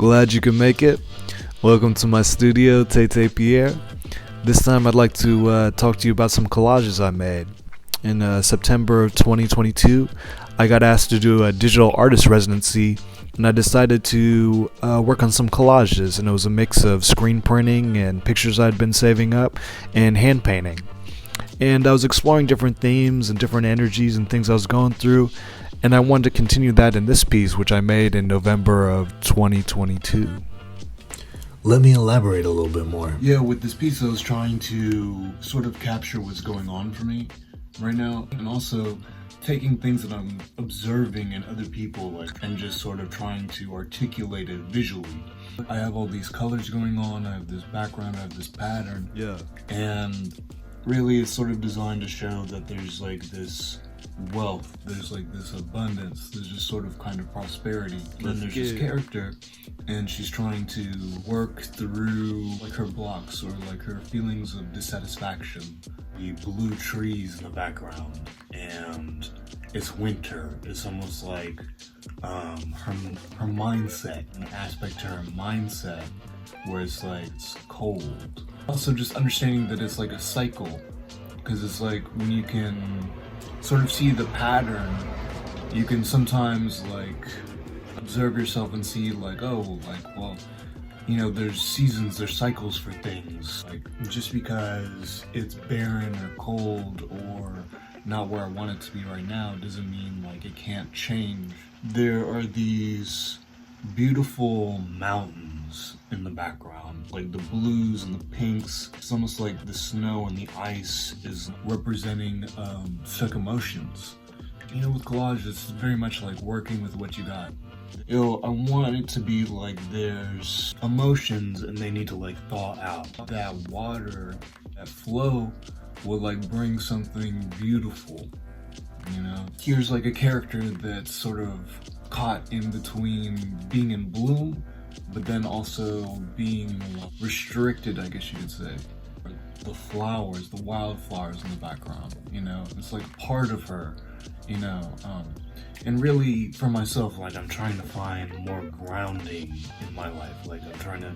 Glad you can make it. Welcome to my studio, Tete Pierre. This time I'd like to talk to you about some collages I made. In September of 2022, I got asked to do a digital artist residency, and I decided to work on some collages, and it was a mix of screen printing and pictures I'd been saving up and hand painting. And I was exploring different themes and different energies and things I was going through, and I wanted to continue that in this piece, which I made in November of 2022. Let me elaborate a little bit more. Yeah, with this piece I was trying to sort of capture what's going on for me right now, and also taking things that I'm observing in other people and just sort of trying to articulate it visually. I have all these colors going on, I have this background, I have this pattern. Yeah. And really it's sort of designed to show that there's like this wealth, there's like this abundance, there's just sort of kind of prosperity. Then there's this character, and she's trying to work through like her blocks or like her feelings of dissatisfaction. The blue trees in the background, and it's winter. It's almost like her mindset, an aspect to her mindset where it's like it's cold. Also just understanding that it's like a cycle, because it's like when you can sort of see the pattern, you can sometimes like observe yourself and see like, oh, like, well, you know, there's seasons, there's cycles for things. Like, just because it's barren or cold or not where I want it to be right now doesn't mean like it can't change. There are these beautiful mountains in the background, like the blues and the pinks. It's almost like the snow and the ice is representing stuck emotions. You know, with collage, it's very much like working with what you got. I want it to be like there's emotions and they need to like thaw out. That water, that flow will like bring something beautiful, you know? Here's like a character that's sort of caught in between being in bloom, but then also being restricted, I guess you could say. The flowers, the wildflowers in the background, you know, it's like part of her, you know, and really for myself, like I'm trying to find more grounding in my life. Like I'm trying to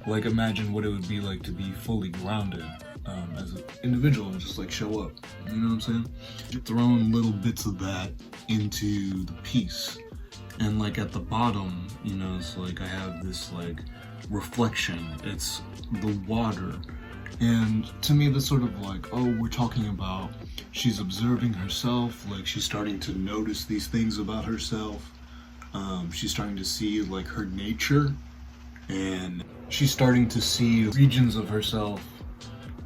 like imagine what it would be like to be fully grounded as an individual and just like show up, you know what I'm saying? Throwing little bits of that into the piece. And like at the bottom, you know, it's like I have this like reflection, it's the water. And to me that's sort of like, oh, we're talking about she's observing herself, like she's starting to notice these things about herself. She's starting to see like her nature, and she's starting to see regions of herself,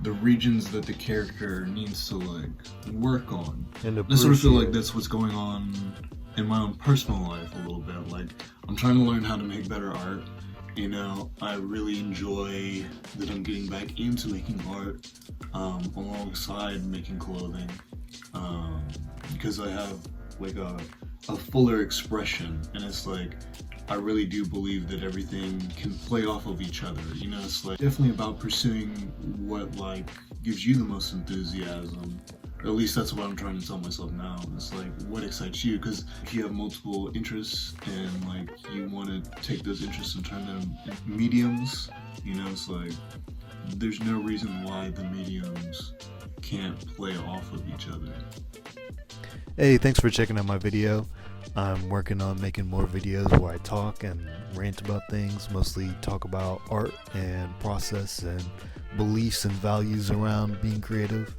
the regions that the character needs to like work on. And I sort of feel like that's what's going on in my own personal life a little bit. Like I'm trying to learn how to make better art. You know, I really enjoy that I'm getting back into making art alongside making clothing, because I have like a fuller expression, and it's like I really do believe that everything can play off of each other. You know, it's like definitely about pursuing what like gives you the most enthusiasm. Or at least that's what I'm trying to tell myself now. It's like what excites you, because if you have multiple interests and like you want to take those interests and turn them into mediums, you know, it's like there's no reason why the mediums can't play off of each other. Hey, thanks for checking out my video. I'm working on making more videos where I talk and rant about things, mostly talk about art and process and beliefs and values around being creative.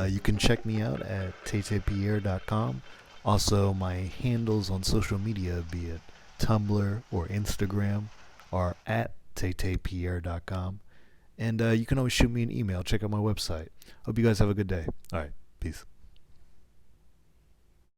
You can check me out at tetepierre.com. Also, my handles on social media, be it Tumblr or Instagram, are at tetepierre.com. And you can always shoot me an email. Check out my website. Hope you guys have a good day. All right, peace.